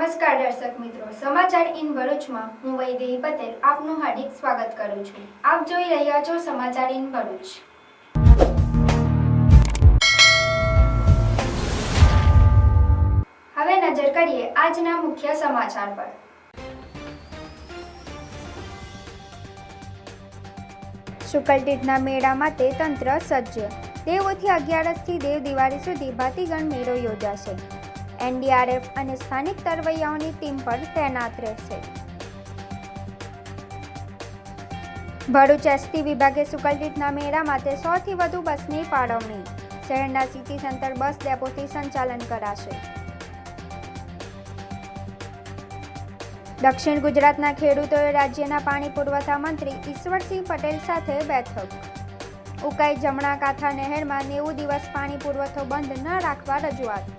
નમસ્કાર દર્શક મિત્રો, સમાચાર ઇન ભરૂચમાં હું વૈદેહી પટેલ આપનું હાર્દિક સ્વાગત કરું છું। આપ જોઈ રહ્યા છો સમાચાર ઇન ભરૂચ। હવે નજર કરીએ આજના મુખ્ય સમાચાર પર। શુકલતીર્થના મેળા માટે તંત્ર સજ્જ। દેવોથી 11થી દેવ દિવાળી સુધી ભાતીગણ મેળો યોજાશે। NDRF અને સ્થાનિક તરવૈયાઓની ટીમ પર તૈનાત રહેશે। ભરૂચ એસટી વિભાગે શુકલતીર્થના મેળા માટે 100થી વધુ બસની ફાળવણી। શહેરના સિટી સેન્ટર બસ ડેપોથી સંચાલન કરાશે। દક્ષિણ ગુજરાતના ખેડૂતોએ રાજ્યના પાણી પુરવઠા મંત્રી ઈશ્વરસિંહ પટેલ સાથે બેઠક। ઉકાઈ જમણા કાંઠા નહેરમાં 90 દિવસ પાણી પુરવઠો બંધ ન રાખવા રજૂઆત।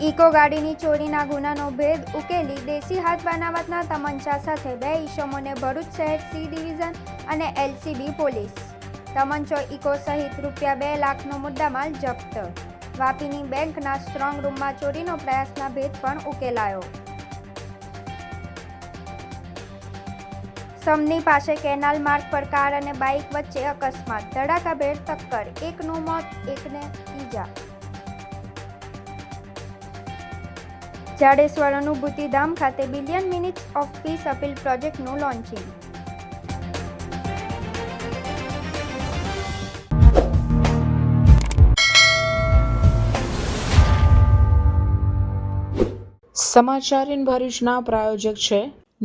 ઇકો ગાડીની ચોરીના ગુનાનો ભેદ ઉકેલી દેશી હાથ બનાવટના તમંચા સાથે 2 ઈસમોને ભરૂચ શહેર સી ડિવિઝન અને LCB પોલીસ। તમંચો ઇકો સહિત રૂપિયા 2 લાખનો મુદ્દામાલ જપ્ત। વાપીની બેંકના સ્ટ્રોંગ રૂમમાં ચોરીનો પ્રયાસના ભેદ પણ ઉકેલાયો। સમની પાસે કેનાલ માર્ગ પર કાર અને બાઇક વચ્ચે અકસ્માત। ધડાકાભેર ટક્કર, એકનું મોત, એકને ઈજા। જાડેશ્વર અનુભૂતિધામ ખાતે billion minutes of peace appeal પ્રોજેક્ટનું લોન્ચિંગ। સમાચાર ઇન ભરૂચના પ્રાયોજક છે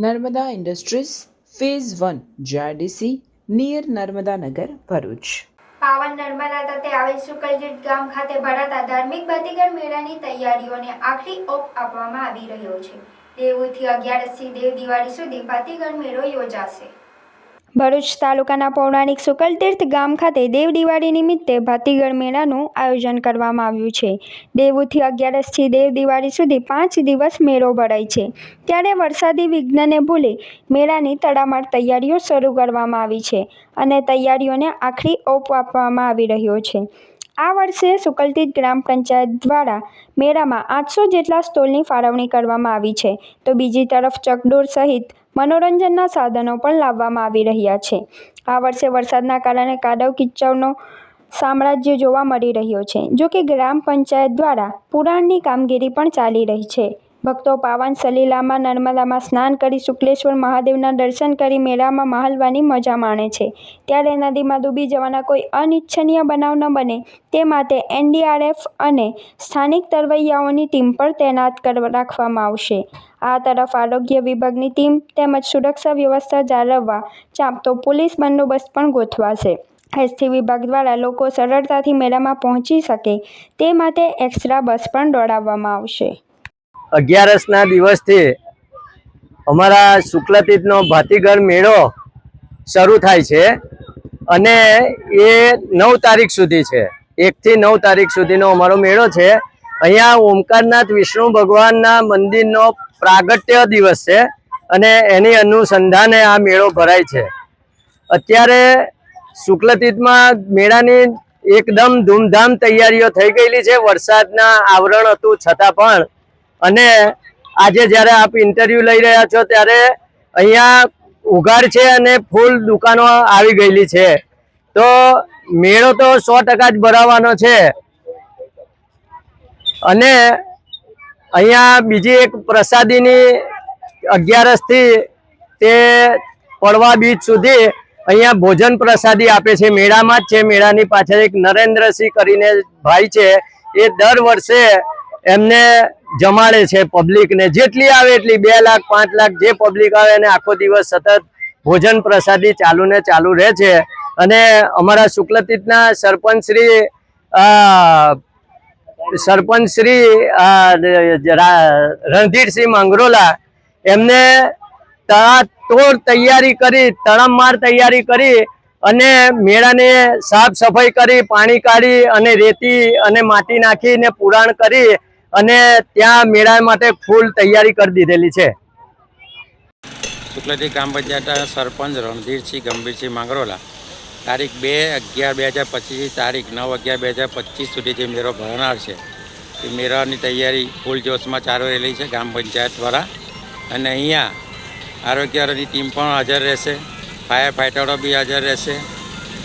Narmada industries phase 1 JIDC near Narmadanagar Bharuch. પાવન નર્મદા તટે આવેલ શુકલતીર્થ ગામ ખાતે ભરાતા ધાર્મિક ભાતીગળ મેળાની તૈયારીઓને આખરી ઓપ આપવામાં આવી રહ્યો છે। દેવોથી 11થી દેવ દિવાળી સુધી ભાતીગળ મેળો યોજાશે। ભરૂચ તાલુકાના પૌરાણિક શુકલતીર્થ ગામ ખાતે દેવ દિવાળી નિમિત્તે ભાતીગળ મેળાનું આયોજન કરવામાં આવ્યું છે। દેવોથી 11થી દેવ દિવાળી સુધી 5 દિવસ મેળો ભરાય છે, ત્યારે વરસાદી વિઘ્નને ભૂલે મેળાની તડામાર તૈયારીઓ શરૂ કરવામાં આવી છે અને તૈયારીઓને આખરી ઓપ આપવામાં આવી રહ્યો છે। આ વર્ષે શુકલતીર્થ ગ્રામ પંચાયત દ્વારા મેળામાં 800 જેટલા સ્ટોલની ફાળવણી કરવામાં આવી છે, તો બીજી તરફ ચકડોળ સહિત મનોરંજનના સાધનો પણ લાવવામાં આવી રહ્યા છે। આ વર્ષે વરસાદના કારણે કાદવ કિચડનો સામ્રાજ્ય જોવા મળી રહ્યો છે, જો કે ગ્રામ પંચાયત દ્વારા પુરાણની કામગીરી પણ ચાલી રહી છે। ભક્તો પાવન સલીલામાં નર્મદામાં સ્નાન કરી શુક્લેશ્વર મહાદેવના દર્શન કરી મેળામાં મહાલવાની મજા માણે છે, ત્યારે નદીમાં ડૂબી જવાના કોઈ અનિચ્છનીય બનાવ ન બને તે માટે NDRF અને સ્થાનિક તરવૈયાઓની ટીમ પર તૈનાત રાખવામાં આવશે। આ તરફ આરોગ્ય વિભાગની ટીમ તેમજ સુરક્ષા વ્યવસ્થા જાળવવા ચાંપતો પોલીસ બંદોબસ્ત પણ ગોઠવાશે। એસટી વિભાગ દ્વારા લોકો સરળતાથી મેળામાં પહોંચી શકે તે માટે એક્સ્ટ્રા બસ પણ દોડાવવામાં આવશે। 11ના દિવસથી અમારા શુક્લતીર્થનો ભાતીગળ મેળો શરૂ થાય છે અને એ 9 તારીખ સુધી છે। 1 થી 9 તારીખ સુધીનો અમારો મેળો છે। અહીંયા ઓમકારનાથ વિષ્ણુ ભગવાનના મંદિરનો પ્રાગટ્ય દિવસ છે અને એની અનુસંધાને આ મેળો ભરાય છે। અત્યારે શુક્લતીર્થમાં મેળાની એકદમ ધૂમધામ તૈયારીઓ થઈ ગયેલી છે, વરસાદના આવરણ હતું છતાં પણ। અને આજે જ્યારે આપ ઇન્ટરવ્યુ લઈ રહ્યા છો ત્યારે અહીંયા ઉઘાડ છે અને ફૂલ દુકાનો આવી ગયેલી છે, તો મેળો તો 100% જ ભરાવાનો છે। અને અહીંયા બીજી એક પ્રસાદીની 11થી તે પડવા બીજ સુધી અહીંયા ભોજન પ્રસાદી આપે છે, મેળામાં જ છે। મેળાની પાછળ એક નરેન્દ્રસિંહ કરીને ભાઈ છે, એ દર વર્ષે એમને જમાડે છે પબ્લિકને, જેટલી આવે એટલી 2 લાખ 5 લાખ જે પબ્લિક આવે એને આખો દિવસ સતત ભોજન પ્રસાદી ચાલુ ને ચાલુ રહે છે। અને અમારા શુક્લતીર્થના સરપંચ શ્રી રણધીરસિંહ મંગરોલા એમને તડાતોડ તૈયારી કરી, તડામાર તૈયારી કરી અને મેળાને સાફ સફાઈ કરી, પાણી કાઢી અને રેતી અને માટી નાખીને પુરાણ કરી અને ત્યાં મેળા માટે ફૂલ તૈયારી કરી દીધેલી છે। શુક્લતીર્થ ગ્રામ પંચાયતના સરપંચ રણધીરસિંહ ગંભીરસિંહ માંગરોલા તારીખ 2/11/2025 તારીખ 9/11/2025 સુધી જે મેળો ભરનાર છે એ મેળાની તૈયારી ફૂલ જોશમાં ચાલી રહેલી છે ગ્રામ પંચાયત દ્વારા. અને અહીંયા આરોગ્યની ટીમ પણ હાજર રહેશે, ફાયર ફાઇટરો બી હાજર રહેશે,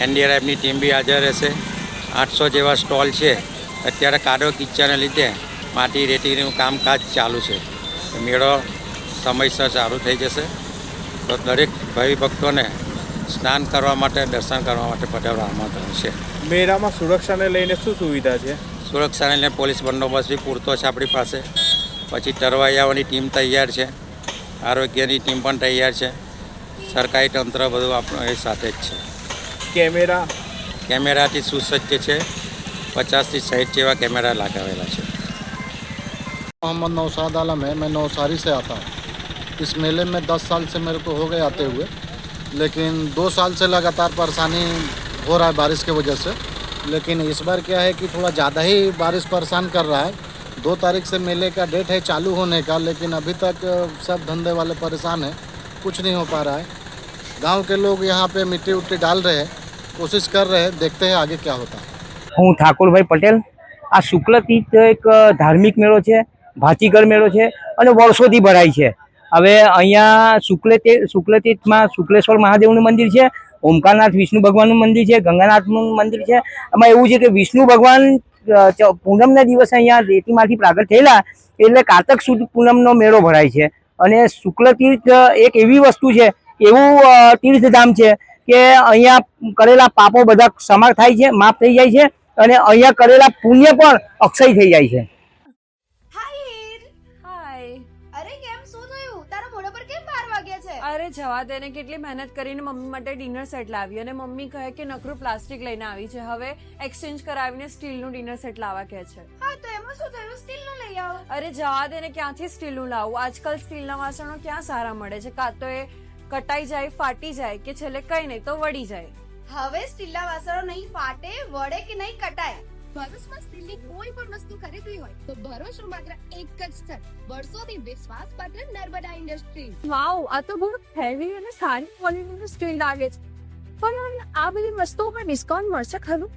NDRFની ટીમ બી હાજર રહેશે. 800 જેવા સ્ટોલ છે. અત્યારે કાદવ કિચડને લીધે માટી રેતીનું કામકાજ ચાલુ છે. મેળો સમયસર ચાલુ થઈ જશે તો દરેક ભાવિ ભક્તોને સ્નાન કરવા માટે, દર્શન કરવા માટે પધારવા આમંત્રણ છે. મેળામાં સુરક્ષાને લઈને શું સુવિધા છે? સુરક્ષાને લઈને પોલીસ બંદોબસ્ત બી પૂરતો છે આપણી પાસે. પછી તરવૈયાઓની ટીમ તૈયાર છે, આરોગ્યની ટીમ પણ તૈયાર છે, સરકારી તંત્ર બધું આપણું એ સાથે જ છે. કેમેરાથી સુસજ્જ છે. 50 થી 60 જેવા કેમેરા લગાવેલા છે. मोहम्मद नौशाद आलम है, मैं नौसारी से आता हूँ. इस मेले में 10 साल से मेरे को हो गए आते हुए, लेकिन 2 साल से लगातार परेशानी हो रहा है बारिश की वजह से. लेकिन इस बार क्या है कि थोड़ा ज़्यादा ही बारिश परेशान कर रहा है. 2 तारीख से मेले का डेट है चालू होने का, लेकिन अभी तक सब धंधे वाले परेशान हैं, कुछ नहीं हो पा रहा है. गांव के लोग यहाँ पे मिट्टी उट्टी डाल रहे हैं, कोशिश कर रहे हैं, देखते हैं आगे क्या होता है. હું ઠાકોરભાઈ પટેલ. આ શુક્લતીર્થ એક ધાર્મિક મેળો છે, ભાતીગળ મેળો છે અને વર્ષોથી ભરાય છે. હવે અહીંયા શુક્લતીર્થમાં શુક્લેશ્વર મહાદેવનું મંદિર છે, ઓમકારનાથ વિષ્ણુ ભગવાનનું મંદિર છે, ગંગાનાથનું મંદિર છે. એમાં એવું છે કે વિષ્ણુ ભગવાન પૂનમના દિવસે અહીંયા રેતીમાંથી પ્રાગટ થયેલા, એટલે કારતક સુદ પૂનમનો મેળો ભરાય છે. અને શુક્લતીર્થ એક એવી વસ્તુ છે, એવું તીર્થધામ છે કે અહીંયા કરેલા પાપો બધા ક્ષમા થાય છે, માફ થઈ જાય છે અને અહીંયા કરેલા પુણ્ય પણ અક્ષય થઈ જાય છે. અરે કેમ શું થયું? તારા મોઢા પર કેમ 12 વાગ્યા છે? અરે જવા દે ને, કેટલી મહેનત કરીને મમ્મી માટે ડિનર સેટ લાવી અને મમ્મી કહે કે નકરું પ્લાસ્ટિક લઈને આવી છે, હવે એક્સચેન્જ કરાવીને સ્ટીલનું ડિનર સેટ લાવવા કહે છે. હા તો એમાં શું થયું? સ્ટીલનું લઈ આવો. અરે જવા દે ને, ક્યાંથી સ્ટીલનું લાવું? આજકાલ સ્ટીલના વાસણો ક્યાં સારા મળે છે? કાં તો એ કટાઈ જાય, ફાટી જાય કે છેલ્લે કઈ નહીં તો વળી જાય. હવે સ્ટીલના વાસણો નહીં ફાટે, વળે કે નહીં કટાય. ભરૂચમાં સ્ટીલની કોઈ પણ વસ્તુ ખરીદવી હોય તો ભરૂચનું માત્ર એક જ સ્થળ, વર્ષોથી વિશ્વાસપાત્ર નર્મદા ઇન્ડસ્ટ્રીઝ. વાવ, આ તો બહુ હેવી અને સારી ક્વોલિટીનું સ્ટીલ લાગે છે. પણ આ બધી વસ્તુઓ પર ડિસ્કાઉન્ટ મળશે ખરું?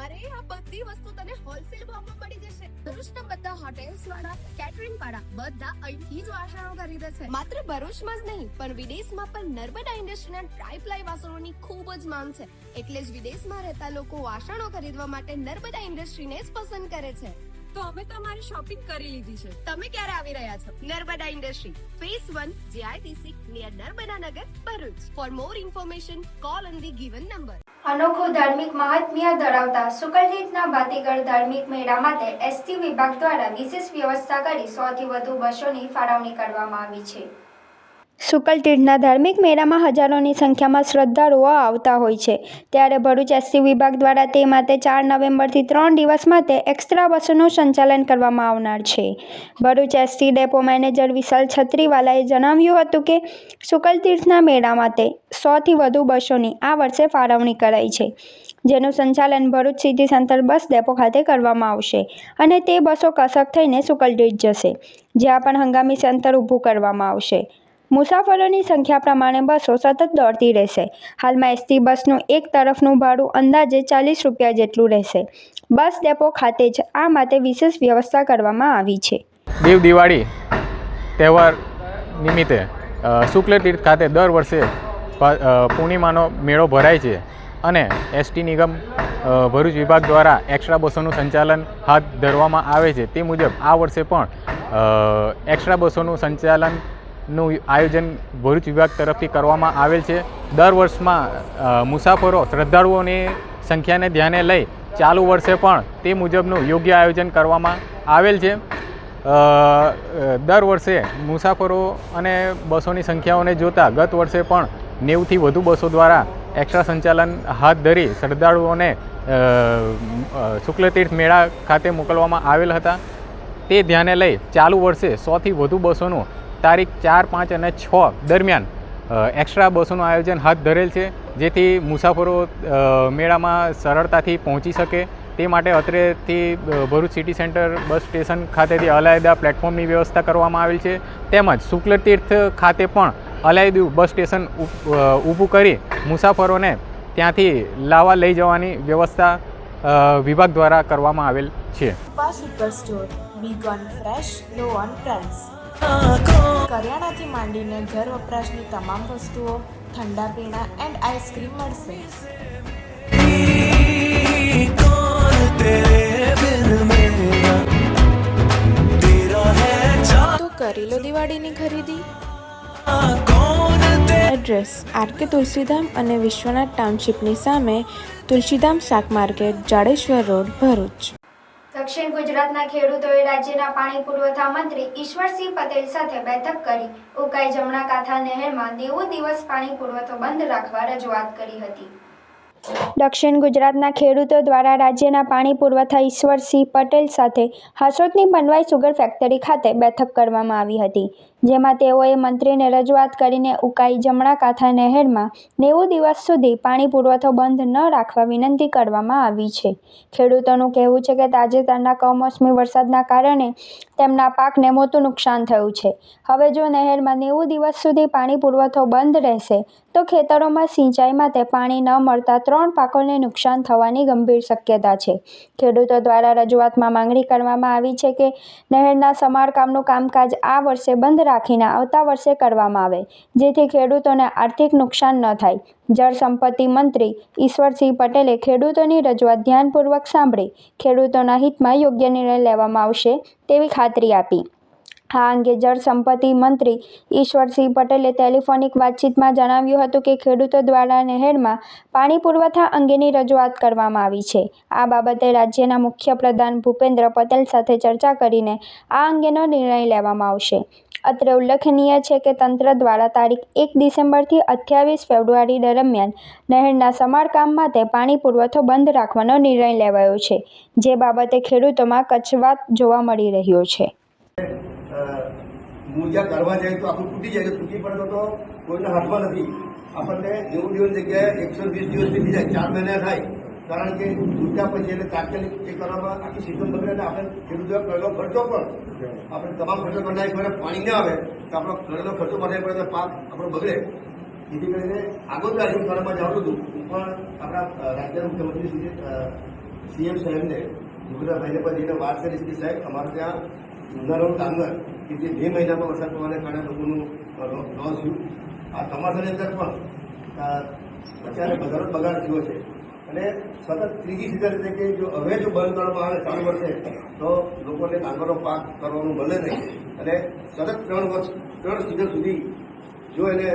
અરે આ બધી વસ્તુ તને હોલસેલ ભાવમાં મળી જશે. ભરૂચના બધા હોટેલ્સ વાળા, કેટરિંગ વાળા બધા અહીંથી જ વાસણો ખરીદે છે. માત્ર ભરૂચમાં જ નહીં પણ વિદેશમાં પણ નર્મદા ઇન્ડસ્ટ્રીના ટ્રાય-પ્લાય વાસણોની ખૂબ જ માંગ છે. એટલે જ વિદેશમાં રહેતા લોકો વાસણો ખરીદવા માટે નર્મદા ઇન્ડસ્ટ્રીને જ પસંદ કરે છે. તો અમે તમારી શોપિંગ કરી લીધી છે. તમે ક્યારે આવી રહ્યા છો? Narmada industry phase 1 GITC near Narmada Nagar, Bharuch. For more information call on the given number. અનોખું ધાર્મિક મહાત્મ્ય ધરાવતા શુક્લતીર્થના ભાતીગળ ધાર્મિક મેળા માટે ST વિભાગ દ્વારા વિશેષ વ્યવસ્થા કરી 100 થી વધુ બસોની ફાળવણી કરવામાં આવી છે. શુક્લતીર્થના ધાર્મિક મેળામાં હજારોની સંખ્યામાં શ્રદ્ધાળુઓ આવતા હોય છે, ત્યારે ભરૂચ ST વિભાગ દ્વારા તે માટે 4 નવેમ્બરથી 3 દિવસ માટે એક્સ્ટ્રા બસોનું સંચાલન કરવામાં આવનાર છે. ભરૂચ ST ડેપો મેનેજર વિશાલ છત્રીવાલાએ જણાવ્યું હતું કે શુક્લતીર્થના મેળા માટે 100 થી વધુ બસોની આ વર્ષે ફાળવણી કરાઈ છે, જેનું સંચાલન Bharuch city center bus depot ખાતે કરવામાં આવશે અને તે બસો કસક થઈને શુક્લતીર્થ જશે, જ્યાં પણ હંગામી સેન્ટર ઊભું કરવામાં આવશે. મુસાફરોની સંખ્યા પ્રમાણે બસો સતત દોડતી રહેશે. હાલમાં ST બસનું એક તરફનું ભાડું અંદાજે 40 રૂપિયા જેટલું રહેશે. બસ ડેપો ખાતે જ આ માટે વિશેષ વ્યવસ્થા કરવામાં આવી છે. દેવ દિવાળી તહેવાર નિમિત્તે શુક્લતીર્થ ખાતે દર વર્ષે પૂર્ણિમાનો મેળો ભરાય છે અને ST નિગમ ભરૂચ વિભાગ દ્વારા એક્સ્ટ્રા બસોનું સંચાલન હાથ ધરવામાં આવે છે. તે મુજબ આ વર્ષે પણ એક્સ્ટ્રા બસોનું સંચાલનનું આયોજન ભરૂચ વિભાગ તરફથી કરવામાં આવેલ છે. દર વર્ષમાં મુસાફરો શ્રદ્ધાળુઓની સંખ્યાને ધ્યાને લઈ ચાલુ વર્ષે પણ તે મુજબનું યોગ્ય આયોજન કરવામાં આવેલ છે. દર વર્ષે મુસાફરો અને બસોની સંખ્યાઓને જોતાં ગત વર્ષે પણ 90થી વધુ બસો દ્વારા એક્સ્ટ્રા સંચાલન હાથ ધરી શ્રદ્ધાળુઓને શુક્લતીર્થ મેળા ખાતે મોકલવામાં આવેલ હતા. તે ધ્યાને લઈ ચાલુ વર્ષે 100થી વધુ બસોનું તારીખ 4, 5 અને 6 દરમિયાન એક્સ્ટ્રા બસોનું આયોજન હાથ ધરેલ છે, જેથી મુસાફરો મેળામાં સરળતાથી પહોંચી શકે તે માટે અત્રેથી Bharuch city center bus station ખાતેથી અલાયદા પ્લેટફોર્મની વ્યવસ્થા કરવામાં આવેલ છે. તેમજ શુક્લતીર્થ ખાતે પણ અલાયદું બસ સ્ટેશન ઊભું કરી મુસાફરોને ત્યાંથી લાવવા લઈ જવાની વ્યવસ્થા વિભાગ દ્વારા કરવામાં આવેલ છે. Super store big on fresh, low on price. કરિયાણાથી માંડીને ઘર વપરાશની તમામ વસ્તુઓ, ઠંડા પીણા એન્ડ આઈસ્ક્રીમ મળશે. તો કરી લો દિવાળીની ખરીદી. એડ્રેસ આરકે તુલસીધામ અને વિશ્વનાથ ટાઉનશીપની સામે, તુલસીધામ શાક માર્કેટ, જાડેશ્વર રોડ, ભરૂચ. દક્ષિણ ગુજરાતના ખેડૂતોએ રાજ્યના પાણી પુરવઠા મંત્રી ઈશ્વરસિંહ પટેલ સાથે બેઠક કરી ઉકાઈ જમણા કાંઠા નહેરમાં 90 દિવસ પાણી પુરવઠો બંધ રાખવા રજૂઆત કરી હતી. દક્ષિણ ગુજરાતના ખેડૂતો દ્વારા રાજ્યના પાણી પુરવઠા ઈશ્વરસિંહ પટેલ સાથે હાસોટની બનવાઈ સુગર ફેક્ટરી ખાતે બેઠક કરવામાં આવી હતી, જેમાં તેઓએ મંત્રીને રજૂઆત કરીને ઉકાઈ જમણા કાંઠા નહેરમાં 90 દિવસ સુધી પાણી પુરવઠો બંધ ન રાખવા વિનંતી કરવામાં આવી છે. ખેડૂતોનું કહેવું છે કે તાજેતરના કમોસમી વરસાદના કારણે તેમના પાકને મોટું નુકસાન થયું છે. હવે જો નહેરમાં 90 દિવસ સુધી પાણી પુરવઠો બંધ રહેશે તો ખેતરોમાં સિંચાઈ માટે પાણી ન મળતા 3 પાકોને નુકસાન થવાની ગંભીર શક્યતા છે. ખેડૂતો દ્વારા રજૂઆતમાં માંગણી કરવામાં આવી છે કે નહેરના સમારકામનું કામકાજ આ વર્ષે બંધ રાખીને આવતા વર્ષે કરવામાં આવે, જેથી ખેડૂતોને આર્થિક નુકસાન ન થાય. જળ સંપત્તિ મંત્રી ઈશ્વરસિંહ પટેલે ખેડૂતોની રજૂઆત ધ્યાનપૂર્વક સાંભળી ખેડૂતોના હિતમાં યોગ્ય નિર્ણય લેવામાં આવશે તેવી ખાતરી આપી. આ અંગે જળ સંપત્તિ મંત્રી ઈશ્વરસિંહ પટેલે ટેલિફોનિક વાતચીતમાં જણાવ્યું હતું કે ખેડૂતો દ્વારા નહેરમાં પાણી પુરવઠા અંગેની રજૂઆત કરવામાં આવી છે. આ બાબતે રાજ્યના મુખ્યપ્રધાન ભૂપેન્દ્ર પટેલ સાથે ચર્ચા કરીને આ અંગેનો નિર્ણય લેવામાં આવશે. અત્રે ઉલ્લેખનીય છે કે તંત્ર દ્વારા તારીખ 1 ડિસેમ્બરથી 28 ફેબ્રુઆરી દરમિયાન નહેરના સમારકામ માટે પાણી પુરવઠો બંધ રાખવાનો નિર્ણય લેવાયો છે, જે બાબતે ખેડૂતોમાં કચવાટ જોવા મળી રહ્યો છે. મૂર્જા કરવા જાય તો આખું તૂટી જાય, તૂટી પડે તો કોઈના હાથમાં નથી. આપણને 90 દિવસ જગ્યાએ 120 દિવસ બીતી જાય, 4 મહિના થાય. કારણ કે તૂટ્યા પછી એટલે તાત્કાલિક એ કરવામાં આખી સિસ્ટમ બગડે અને આપણે ખેડૂતો કરેલો ખર્ચો પણ આપણે તમામ ખર્ચો કરનાર એક પાણી ના આવે તો આપણો કરેલો ખર્ચો ભરવો પડે તો પાક આપણો બગડે. જેથી કરીને આગળ રાજ્યમાં જવાનું હતું. હું પણ આપણા રાજ્યના મુખ્યમંત્રી સીએમ સાહેબને ગુજરાતભાઈને પણ જઈને વાત કરીશ કે સાહેબ અમારે ત્યાં ઉનાળાનું ડાંગર કે જે 2 મહિનામાં વરસાદ પડવાને કારણે લોકોનું લોસ થયું. આ ચોમાસાની અંદર પણ અત્યારે વધારો બગાડ થયો છે અને સતત ત્રીજી સીઝન એટલે કે જો હવે જો બંધ કરવામાં આવે ચાલુ વર્ષે તો લોકોને ડાંગરનો પાક કરવાનું મળે નહીં અને સતત 3 સીઝન સુધી જો એને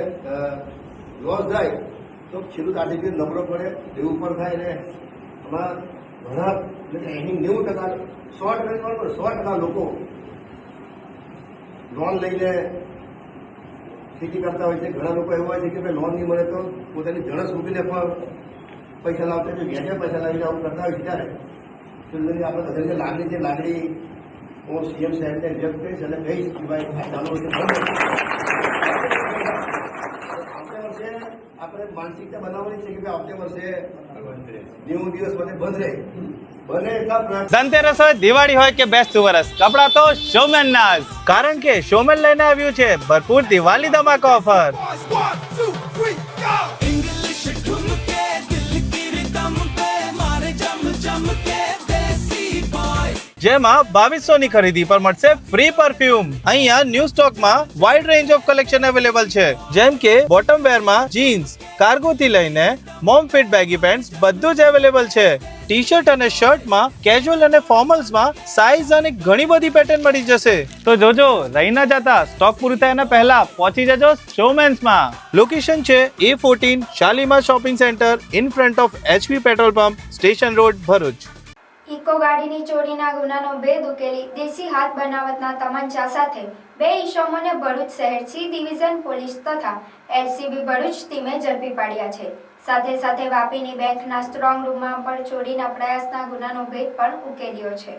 લોસ થાય તો ખેડૂત આર્થિક રીતે નબળો પડે, એવું પણ થાય અને આમાં ઘણા એટલે 80-90% 100% લોકો લોન લઈને ખેતી કરતા હોય છે. ઘણા લોકો એવા હોય છે કે ભાઈ લોન નહીં મળે તો પોતાની જણસ મૂકીને પણ પૈસા લાવતા હોય, વ્યાજે પૈસા લાવીને આવું કરતા હોય છે. ત્યારે આપણે હૃદયની લાગણી છે, લાગણી હું સીએમ સાહેબને વ્યક્ત કરીશ અને કહીશ કે ભાઈ આ ચાલુ વર્ષે બંધ. આવતા વર્ષે આપણે માનસિકતા બનાવવાની છે કે ભાઈ આવતા વર્ષે 90 દિવસ માટે બંધ રહે. ધનતેરસ હોય, દિવાળી હોય કે બેસતું વરસ, કપડા તો શોમેન ના જ. કારણ કે શોમેન લઈને આવ્યું છે ભરપૂર દિવાળી ધમાકા ઓફર. જેમાં 2200 ની ખરીદી પર મળશે ફ્રી પરફ્યુમ. અહીંયા ન્યૂ સ્ટોકમાં wide range of collection available છે, જેમ કે બોટમ વેર માં જીન્સ, કાર્ગો થી લઈને મોમ ફિટ બેગી પેન્ટ્સ બધું જ અવેલેબલ છે. ટી શર્ટ અને શર્ટમાં કેઝ્યુઅલ અને ફોર્મલ્સમાં સાઇઝ અને ઘણી બધી પેટર્ન મળી જશે. તો જોજો, રહી ના જતા, સ્ટોક પૂરું થાય એના પહેલા પહોંચી જજો શોમેન્સમાં. લોકેશન છે A14 Shalimar shopping centre in front of HP petrol pump, station road, Bharuch. Eco ગાડીની ચોરીના ગુનાનો ભેદ ઉકેલી દેશી હાથ બનાવટના તમંચા સાથે 2 ઈસમોને ભરૂચ શહેર સી ડિવિઝન પોલીસ તથા LCB ભરૂચ ટીમે ઝડપી પાડ્યા છે. સાથે સાથે વાપીની બેંકના સ્ટ્રોંગ રૂમમાં પણ ચોરીના પ્રયાસના ગુનાનો ભેદ પણ ઉકેલ્યો છે.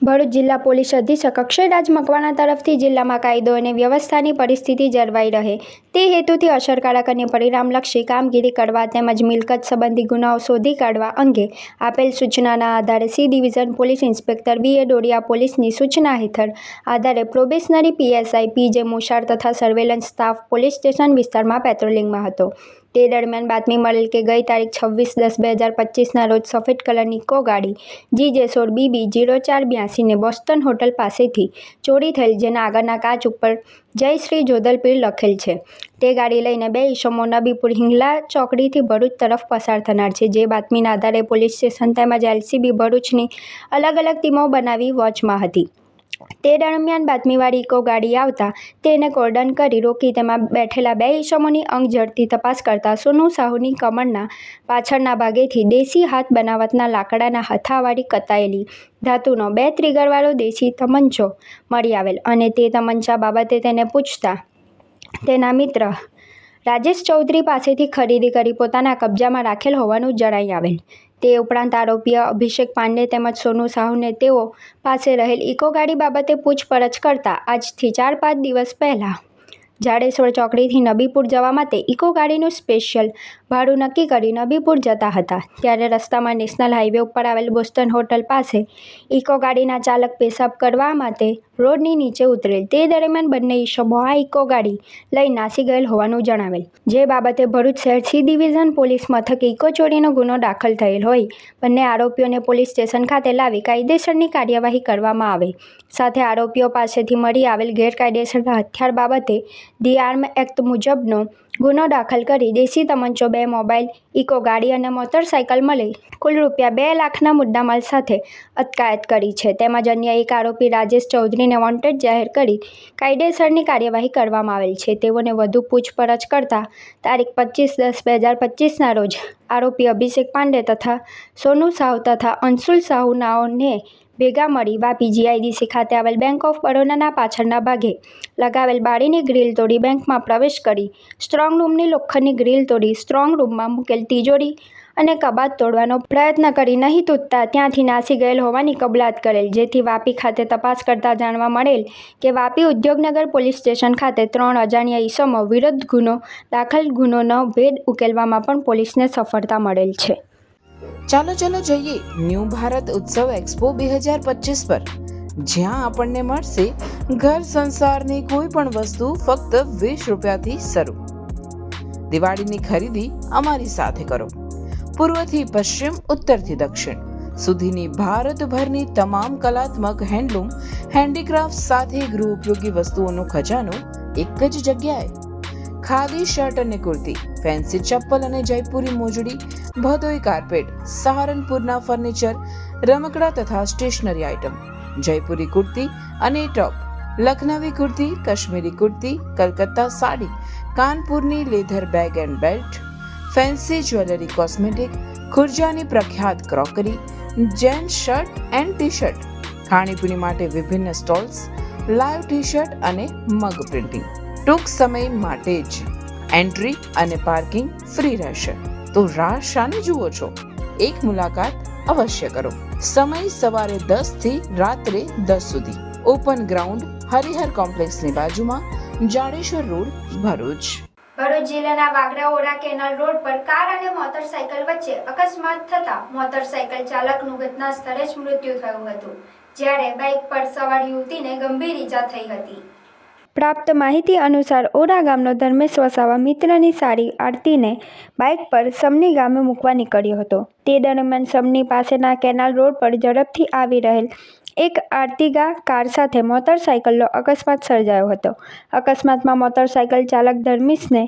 ભરૂચ જિલ્લા પોલીસ અધિક્ષક અક્ષયરાજ મકવાણા તરફથી જિલ્લામાં કાયદો અને વ્યવસ્થાની પરિસ્થિતિ જળવાઈ રહે તે હેતુથી અસરકારક અને પરિણામલક્ષી કામગીરી કરવા તેમજ મિલકત સંબંધી ગુનાઓ શોધી કાઢવા અંગે આપેલ સૂચનાના આધારે C division police inspector B.A. Dodiya પોલીસની સૂચના હેઠળ આધારે પ્રોબેશનરી PSI P.J. મોશાર તથા સર્વેલન્સ સ્ટાફ પોલીસ સ્ટેશન વિસ્તારમાં પેટ્રોલિંગમાં હતો. તે દરમિયાન બાતમી મળેલ કે ગઈ તારીખ 26/10/2025ના રોજ સફેદ કલરની ઇકો ગાડી GJ16BB0482 ને બોસ્ટન હોટલ પાસેથી ચોરી થયેલ, જેના આગળના કાચ ઉપર જય શ્રી જોધલપીર લખેલ છે. તે ગાડી લઈને બે ઈસમો નબીપુર હિંગલા ચોકડીથી ભરૂચ તરફ પસાર થનાર છે. જે બાતમીના આધારે પોલીસ સ્ટેશન તેમજ LCB ભરૂચની અલગ અલગ ટીમો બનાવી વોચમાં હતી. તે દરમિયાન બાતમીવાળી ઇકો ગાડી આવતા તેને કોર્ડન કરી રોકી તેમાં બેઠેલા બે ઈસમોની અંગ ઝડપી તપાસ કરતા સોનુ સાહુની કમરના પાછળના ભાગેથી દેશી હાથ બનાવટના લાકડાના હથાવાળી કતાયેલી ધાતુનો 2 ટ્રિગરવાળો દેશી તમંચો મળી આવેલ અને તે તમંચા બાબતે તેને પૂછતા તેના મિત્ર રાજેશ ચૌધરી પાસેથી ખરીદી કરી પોતાના કબજામાં રાખેલ હોવાનું જણાઈ આવેલ. તે ઉપરાંત આરોપીએ અભિષેક પાંડે તેમજ સોનુ સાહુને તેઓ પાસે રહેલ ઇકો ગાડી બાબતે પૂછપરછ કરતા આજથી 4-5 દિવસ પહેલાં જાડેશ્વર ચોકડીથી નબીપુર જવા માટે ઇકો ગાડીનું સ્પેશિયલ ભાડું નક્કી કરી નબીપુર જતા હતા. ત્યારે રસ્તામાં નેશનલ હાઈવે ઉપર આવેલ બોસ્ટન હોટલ પાસે ઇકો ગાડીના ચાલક પેશાબ કરવા માટે રોડની નીચે ઉતરેલ. તે દરમિયાન બંને ઈસમો આ ઇકો ગાડી લઈ નાસી ગયેલ હોવાનું જણાવેલ. જે બાબતે ભરૂચ શહેર C ડિવિઝન પોલીસ મથકે ઇકો ચોરીનો ગુનો દાખલ થયેલ હોય બંને આરોપીઓને પોલીસ સ્ટેશન ખાતે લાવી કાયદેસરની કાર્યવાહી કરવામાં આવે. સાથે આરોપીઓ પાસેથી મળી આવેલ ગેરકાયદેસર હથિયાર બાબતે ધી આર્મ એક્ટ મુજબનો ગુનો દાખલ કરી દેશી તમંચો, 2 મોબાઈલ, ઇકો ગાડી અને મોટરસાયકલ મળી કુલ ₹2 લાખના મુદ્દામાલ સાથે અટકાયત કરી છે. તેમજ અન્ય એક આરોપી રાજેશ ચૌધરીને વોન્ટેડ જાહેર કરી કાયદેસરની કાર્યવાહી કરવામાં આવેલ છે. તેઓને વધુ પૂછપરછ કરતા તારીખ 25/10/2025ના રોજ આરોપી અભિષેક પાંડે તથા સોનુ સાહુ તથા અંશુલ સાહુ નાઓને ભેગા મળી વાપી GIDC ખાતે આવેલ બેંક ઓફ બરોડાના પાછળના ભાગે લગાવેલ બારીની ગ્રીલ તોડી બેંકમાં પ્રવેશ કરી સ્ટ્રોંગ રૂમની લોખંડની ગ્રીલ તોડી સ્ટ્રોંગ રૂમમાં મૂકેલ તિજોરી અને કબાટ તોડવાનો પ્રયત્ન કરી નહીં તૂટતા ત્યાંથી નાસી ગયેલ હોવાની કબૂલાત કરેલ. જેથી વાપી ખાતે તપાસ કરતા જાણવા મળેલ કે વાપી ઉદ્યોગનગર પોલીસ સ્ટેશન ખાતે 3 અજાણ્યા ઈસમો વિરુદ્ધ ગુનો દાખલ ગુનોનો ભેદ ઉકેલવામાં પણ પોલીસને સફળતા મળેલ છે. ચાલો જઈએ ન્યૂ ભારત ઉત્સવ એક્સપો 2025 પર, જ્યાં આપણને મળશે ઘર સંસારની કોઈ પણ વસ્તુ ફક્ત ₹20થી શરૂ. દિવાળીની ખરીદી અમારી સાથે કરો. પૂર્વથી પશ્ચિમ, ઉત્તરથી દક્ષિણ સુધીની ભારતભરની તમામ કલાત્મક હેન્ડલૂમ, હેન્ડીક્રાફ્ટ સાથે ગૃહ ઉપયોગી વસ્તુઓનો ખજાનો એક જ જગ્યાએ. ખાદી શર્ટ અને કુર્તી, ફેન્સી ચપ્પલ અને જયપુરી મોજડી, ભદોઈ કાર્પેટ, સહારનપુરના ફર્નિચર, રમકડા તથા સ્ટેશનરી આઇટમ, જયપુરી કુર્તી અને ટોપ, લખનવી કુર્તી, કાશ્મીરી કુર્તી, કલકત્તા સાડી, કાનપુરની leather bag and belt, fancy jewellery, cosmetic, ખુરજાની પ્રખ્યાત crockery, gents shirt and T shirt, ખાણીપીણી માટે વિભિન્ન સ્ટોલ્સ, લાઈવ ટી શર્ટ અને મગ પ્રિન્ટિંગ. ટૂંક સમય માટે જ એન્ટ્રી અને પાર્કિંગ ફ્રી રહેશે. તો રાહ શાને જુઓ છો? એક મુલાકાત અવશ્ય કરો. સમય સવારે 10 થી રાત્રે 10 સુધી. ઓપન ગ્રાઉન્ડ, હરિહર કોમ્પ્લેક્સની બાજુમાં, જાડેશ્વર રોડ, ભરૂચ. ભરૂચ જિલ્લાના વાગરા-ઓરા કેનાલ રોડ પર કાર અને મોટરસાયકલ વચ્ચે અકસ્માત થતા મોટરસાયકલ ચાલકનું ઘટના સ્થળે જ મૃત્યુ થયું હતું, જ્યારે બાઇક પર સવાર યુવતીને ગંભીર ઈજા થઈ હતી. પ્રાપ્ત માહિતી અનુસાર ઓરા ગામનો ધર્મેશ વસાવા મિત્રની સાડી આરતીને બાઇક પર સમની ગામે મૂકવા નીકળ્યો હતો. તે દરમિયાન સમની પાસેના કેનાલ રોડ પર ઝડપથી આવી રહેલ એક આર્ટિગા કાર સાથે મોટરસાયકલનો અકસ્માત સર્જાયો હતો. અકસ્માતમાં મોટરસાયકલ ચાલક ધર્મેશને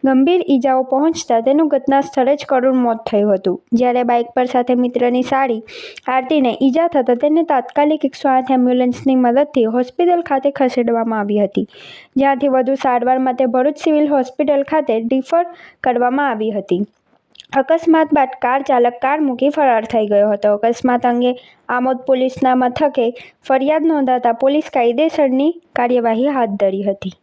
ગંભીર ઈજાઓ પહોંચતા તેનું ઘટના સ્થળે જ કરુણ મોત થયું હતું. જ્યારે બાઇક પર સાથે મિત્રની સાડી આરતીને ઈજા થતાં તેને તાત્કાલિક 108 એમ્બ્યુલન્સની મદદથી હોસ્પિટલ ખાતે ખસેડવામાં આવી હતી, જ્યાંથી વધુ સારવાર માટે ભરૂચ સિવિલ હોસ્પિટલ ખાતે રિફર કરવામાં આવી હતી. અકસ્માત બાદ કાર ચાલક કાર મૂકી ફરાર થઈ ગયો હતો. અકસ્માત અંગે આમોદ પોલીસના મથકે ફરિયાદ નોંધાતા પોલીસ કાયદેસરની કાર્યવાહી હાથ ધરી હતી.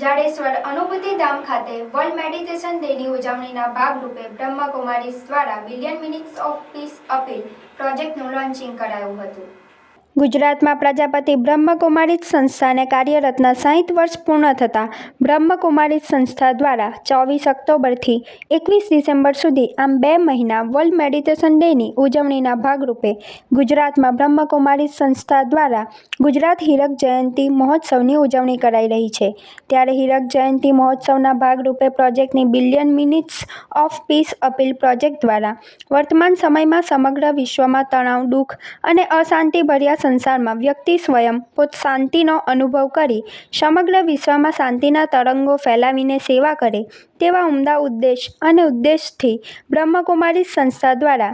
જાડેશ્વર અનુભૂતિ ધામ ખાતે વર્લ્ડ મેડિટેશન ડેની ઉજવણીના ભાગરૂપે બ્રહ્મકુમારીઝ દ્વારા billion minutes of peace appeal પ્રોજેક્ટનું લોન્ચિંગ કરાયું હતું. ગુજરાતમાં પ્રજાપતિ બ્રહ્મકુમારીઝ સંસ્થાને કાર્યરતના 60 વર્ષ પૂર્ણ થતાં બ્રહ્મકુમારીઝ સંસ્થા દ્વારા 24 ઓક્ટોબરથી 21 ડિસેમ્બર સુધી આમ 2 મહિના વર્લ્ડ મેડિટેશન ડેની ઉજવણીના ભાગરૂપે ગુજરાતમાં બ્રહ્મકુમારીઝ સંસ્થા દ્વારા ગુજરાત હીરક જયંતિ મહોત્સવની ઉજવણી કરાઈ રહી છે. ત્યારે હીરક જયંતિ મહોત્સવના ભાગરૂપે પ્રોજેક્ટની billion minutes of peace appeal project દ્વારા વર્તમાન સમયમાં સમગ્ર વિશ્વમાં તણાવ, દુઃખ અને અશાંતિભર્યા સંસારમાં વ્યક્તિ સ્વયં પોત શાંતિનો અનુભવ કરી સમગ્ર વિશ્વમાં શાંતિના તરંગો ફેલાવીને સેવા કરે તેવા ઉમદા ઉદ્દેશથી બ્રહ્મકુમારીઝ સંસ્થા દ્વારા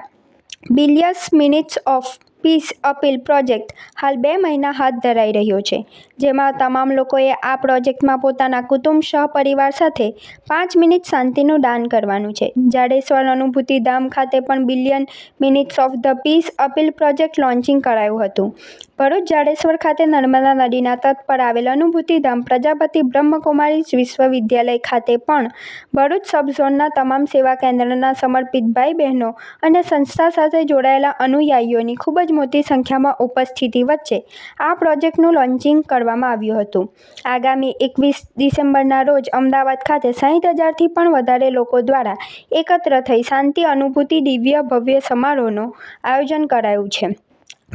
billions minutes of peace appeal project હાલ 2 મહિના હાથ ધરાઈ રહ્યો છે, જેમાં તમામ લોકોએ આ પ્રોજેક્ટમાં પોતાના કુટુંબ સહપરિવાર સાથે 5 મિનિટ શાંતિનું દાન કરવાનું છે. જાડેશ્વર અનુભૂતિ ધામ ખાતે પણ billion minutes of the piece appeal project launching કરાયું હતું. ભરૂચ જાડેશ્વર ખાતે નર્મદા નદીના તટ પર આવેલ અનુભૂતિ ધામ પ્રજાપતિ બ્રહ્મકુમારીઝ વિશ્વવિદ્યાલય ખાતે પણ ભરૂચ સબ ઝોનના તમામ સેવા કેન્દ્રના સમર્પિત ભાઈ બહેનો અને સંસ્થા સાથે જોડાયેલા અનુયાયીઓની ખૂબ જ મોટી સંખ્યામાં ઉપસ્થિતિ વચ્ચે આ પ્રોજેક્ટનું લોન્ચિંગ કરવામાં આવ્યું હતું. આગામી 21 ડિસેમ્બરના રોજ અમદાવાદ ખાતે 60,000થી પણ વધારે લોકો દ્વારા એકત્ર થઈ શાંતિ અનુભૂતિ દિવ્ય ભવ્ય સમારોહનું આયોજન કરાયું છે.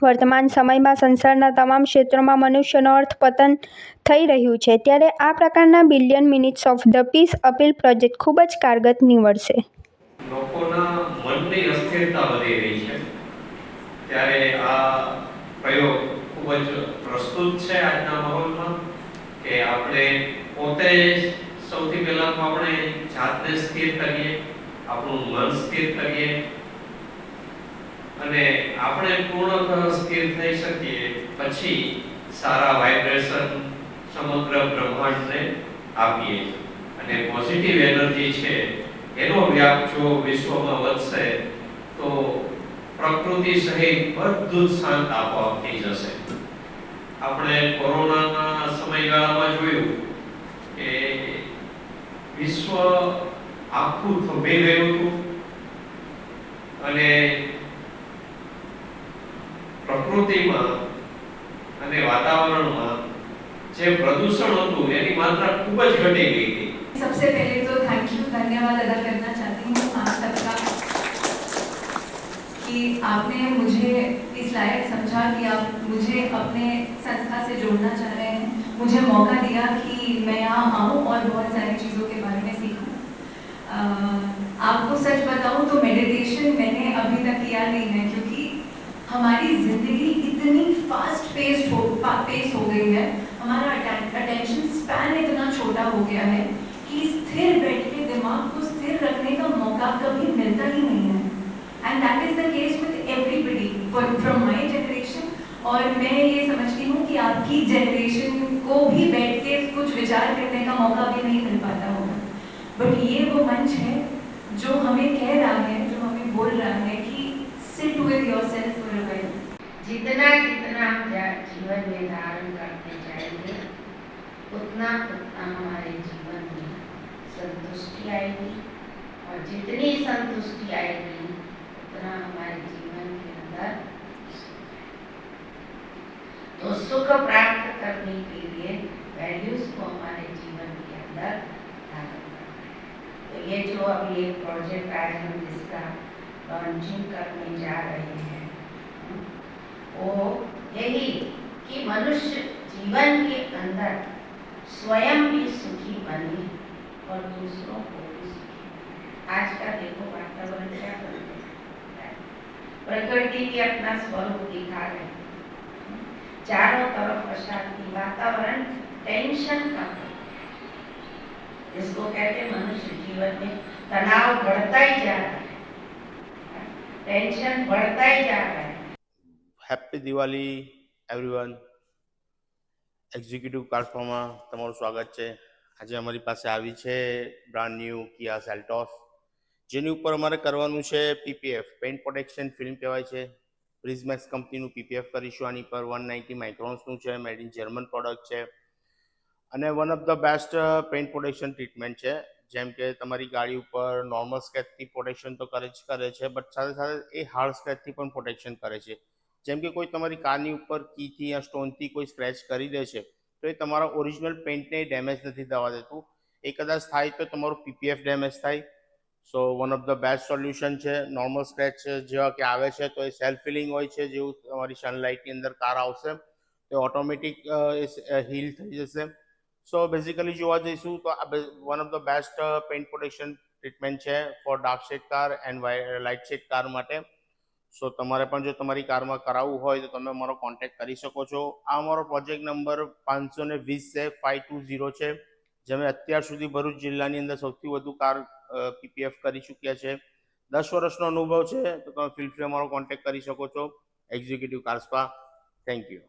વર્તમાન સમયમાં સંસારના તમામ ક્ષેત્રોમાં મનુષ્યનો અર્થપતન થઈ રહ્યું છે, ત્યારે આ પ્રકારના billion minutes of the piece appeal project ખૂબ જ કારગર નીવડશે. લોકોના મનની અસ્થિરતા વધી રહી છે, ત્યારે આ પ્રયોગ ખૂબ જ પ્રસ્તુત છે આજના માહોલમાં કે આપણે પોતે સૌથી પહેલા તો આપણે જાતને સ્થિર કરીએ, આપણું મન સ્થિર કરીએ અને આપણે પૂર્ણતઃ સ્થિર થઈ શકીએ પછી સારા વાઇબ્રેશન સમગ્ર બ્રહ્માંડને આપીએ અને પોઝિટિવ એનર્જી છે એનો વ્યાપ જો વિશ્વમાં વધશે તો પ્રકૃતિ સહિત બધું જ શાંત આપોઆપ થઈ જશે. આપણે કોરોનાના સમયગાળામાં જોયું કે વિશ્વ આખું થંભી ગયું હતું અને પ્રકૃતિમાં અને વાતાવરણમાં જે પ્રદૂષણ હતું એની માત્રા ખૂબ જ ઘટી ગઈ હતી. सबसे पहले तो थैंक यू, धन्यवाद अदा करना चाहती हूँ आप सबका कि आपने मुझे इस लायक समझा कि आप मुझे अपने संस्था से जोड़ना चाह रहे हैं, मुझे मौका दिया कि मैं यहाँ आऊँ और बहुत सारी चीज़ों के बारे में सीखूँ. आपको सच बताऊँ तो मेडिटेशन मैंने अभी तक किया नहीं है क्योंकि हमारी ज़िंदगी इतनी फास्ट पेस हो गई है, हमारा अटेंशन स्पैन इतना छोटा हो गया है कि स्थिर बैठ के दिमाग को स्थिर रखने का मौका कभी मिलता ही नहीं है. And that is the case with everybody from my generation. और मैं ये समझती हूँ कि आपकी जनरेशन को भी बैठ के कुछ विचार करने का मौका भी नहीं मिल पाता होगा, बट ये वो मंच है जो हमें कह रहा है, जो हमें बोल रहा है कि sit with yourself for a while. जितना जितना हम जीवन में धारण करते जाएंगे उतना उतना हमारे जीवन में संतुष्टि आएगी और जितनी संतुष्टि आएगी उतना हमारे जीवन के अंदर तो सुख प्राप्त करने के लिए वैल्यूज को हमारे जीवन के अंदर धारण करना है. तो ये जो अभी एक प्रोजेक्ट आज हम जिसका लॉन्चिंग करने जा रहे हैं वो यही कि मनुष्य जीवन के अंदर स्वयं भी सुखी बने और दूसरों को भी सुखी. आज का देखो वातावरण क्या कर रहा है, प्रकृति भी अपना स्वरूप दिखा रहे हैं, चारों तरफ अशांति, वातावरण टेंशन का है, जिसको कहते हैं मनुष्य जीवन में तनाव बढ़ता ही जा रहा है, टेंशन बढ़ता ही जा रहा है. Happy Diwali everyone. એક્ઝિક્યુટિવ પ્લેટફોર્મમાં તમારું સ્વાગત છે. આજે અમારી પાસે આવી છે બ્રાન્ડ ન્યૂ કિયા સેલ્ટોસ, જેની ઉપર અમારે કરવાનું છે પીપીએફ, પેઇન્ટ પ્રોટેક્શન ફિલ્મ કહેવાય છે. પ્રિઝમેક્સ કંપનીનું પીપીએફ કરીશું. આની પર 190 માઇક્રોન્સનું છે, મેડ ઇન જર્મન પ્રોડક્ટ છે. અને one of the best paint protection treatment છે. જેમ કે તમારી ગાડી ઉપર નોર્મલ સ્ક્રેચથી પ્રોટેક્શન તો કરે છે, બટ સાથે સાથે એ હાર્ડ સ્ક્રેચથી પણ પ્રોટેક્શન કરે છે. જેમ કે કોઈ તમારી કારની ઉપર કીથી યા સ્ટોનથી કોઈ સ્ક્રેચ કરી દે છે તો એ તમારા ઓરિજિનલ પેઇન્ટને ડેમેજ નથી થવા દેતું. એ કદાચ થાય તો તમારું પીપીએફ ડેમેજ થાય. So one of the best solution છે. નોર્મલ સ્ક્રેચ જેવા કે આવે છે તો એ સેલ્ફ હીલિંગ હોય છે, જેવું તમારી સનલાઇટની અંદર કાર આવશે તો ઓટોમેટિક હીલ થઈ જશે. સો બેઝિકલી જોવા જઈશું તો આ one of the best paint protection treatment છે for dark shade car and light shade car માટે. સો તમારે પણ જો તમારી કારમાં કરાવવું હોય તો તમે અમારો કોન્ટેક્ટ કરી શકો છો. આ અમારો પ્રોજેક્ટ નંબર 520 છે, 520 છે, જેમે અત્યાર સુધી ભરૂચ જિલ્લાની અંદર સૌથી વધુ કાર પીપીએફ કરી ચૂક્યા છે. 10 વર્ષનો અનુભવ છે, તો તમે ફીલ ફ્રી અમારો કોન્ટેક્ટ કરી શકો છો. Executive car spa. Thank you.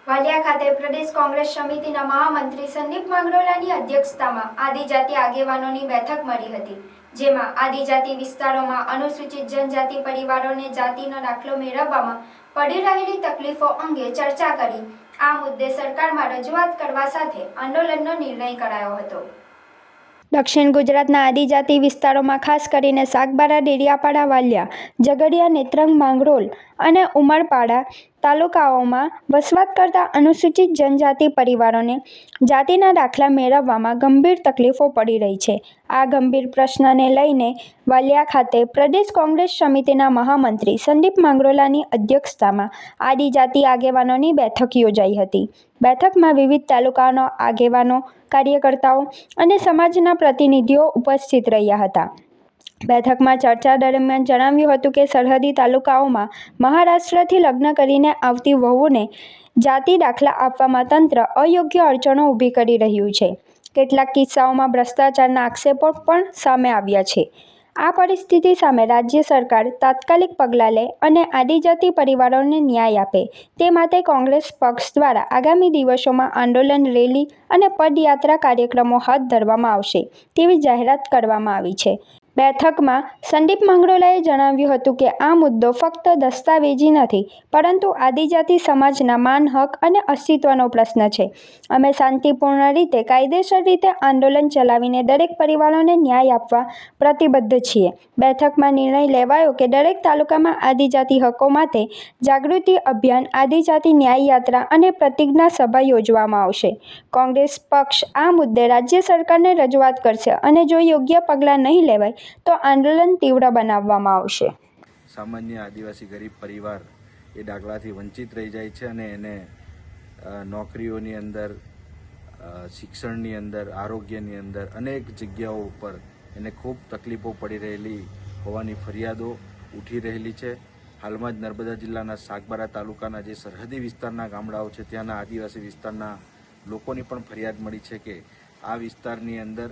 Valia ખાતે પ્રદેશ કોંગ્રેસ સમિતિના મહામંત્રી સંદીપ માંગરોલાની અધ્યક્ષતામાં આદિજાતિ આગેવાનોની બેઠક મળી હતી, જેમાં આદિજાતિ વિસ્તારોમાં અનુસૂચિત જનજાતિ પરિવારોને જાતિનો દાખલો મેળવવામાં પડી રહેલી તકલીફો અંગે ચર્ચા કરી આ મુદ્દે સરકારમાં રજૂઆત કરવા સાથે આંદોલનનો નિર્ણય કરાયો હતો. દક્ષિણ ગુજરાતના આદિજાતિ વિસ્તારોમાં ખાસ કરીને સાગબારા, ડેડિયાપાડા, વાલિયા, ઝઘડિયા, નેત્રંગ, માંગરોળ અને ઉમરપાડા તાલુકાઓમાં વસવાટ કરતા અનુસૂચિત જનજાતિ પરિવારોને જાતિના દાખલા મેળવવામાં ગંભીર તકલીફો પડી રહી છે. આ ગંભીર પ્રશ્નને લઈને વાલિયા ખાતે પ્રદેશ કોંગ્રેસ સમિતિના મહામંત્રી સંદીપ માંગરોલાની અધ્યક્ષતામાં આદિજાતિ આગેવાનોની બેઠક યોજાઈ હતી. બેઠકમાં વિવિધ તાલુકાઓના આગેવાનો, કાર્યકર્તાઓ અને સમાજના પ્રતિનિધિઓ ઉપસ્થિત રહ્યા હતા. બેઠકમાં ચર્ચા દરમિયાન જણાવ્યું હતું કે સરહદી તાલુકાઓમાં મહારાષ્ટ્રથી લગ્ન કરીને આવતી વહુને જાતિ દાખલા આપવામાં તંત્ર અયોગ્ય અડચણો ઊભી કરી રહ્યું છે. કેટલાક કિસ્સાઓમાં ભ્રષ્ટાચારના આક્ષેપો પણ સામે આવ્યા છે. આ પરિસ્થિતિ સામે રાજ્ય સરકાર તાત્કાલિક પગલાં લે અને આદિજાતિ પરિવારોને ન્યાય આપે તે માટે કોંગ્રેસ પક્ષ દ્વારા આગામી દિવસોમાં આંદોલન, રેલી અને પદયાત્રા કાર્યક્રમો હાથ ધરવામાં આવશે તેવી જાહેરાત કરવામાં આવી છે. બેઠકમાં સંદીપ માંગરોલાએ જણાવ્યું હતું કે આ મુદ્દો ફક્ત દસ્તાવેજી નથી, પરંતુ આદિજાતિ સમાજના માન, હક અને અસ્તિત્વનો પ્રશ્ન છે. અમે શાંતિપૂર્ણ રીતે, કાયદેસર રીતે આંદોલન ચલાવીને દરેક પરિવારોને ન્યાય આપવા પ્રતિબદ્ધ છીએ. બેઠકમાં નિર્ણય લેવાયો કે દરેક તાલુકામાં આદિજાતિ હકો માટે જાગૃતિ અભિયાન, આદિજાતિ ન્યાય યાત્રા અને પ્રતિજ્ઞા સભા યોજવામાં આવશે. કોંગ્રેસ પક્ષ આ મુદ્દે રાજ્ય સરકારને રજૂઆત કરશે અને જો યોગ્ય પગલાં નહીં લેવાય તો આંદોલન તીવ્ર બનાવવામાં આવશે. સામાન્ય આદિવાસી ગરીબ પરિવાર એ દાખલાથી વંચિત રહી જાય છે અને એને નોકરીઓની અંદર, શિક્ષણની અંદર, આરોગ્યની અંદર અનેક જગ્યાઓ ઉપર એને ખૂબ તકલીફો પડી રહેલી હોવાની ફરિયાદો ઉઠી રહેલી છે. હાલમાં જ નર્મદા જિલ્લાના સાગબારા તાલુકાના જે સરહદી વિસ્તારના ગામડાઓ છે ત્યાંના આદિવાસી વિસ્તારના લોકોની પણ ફરિયાદ મળી છે કે આ વિસ્તારની અંદર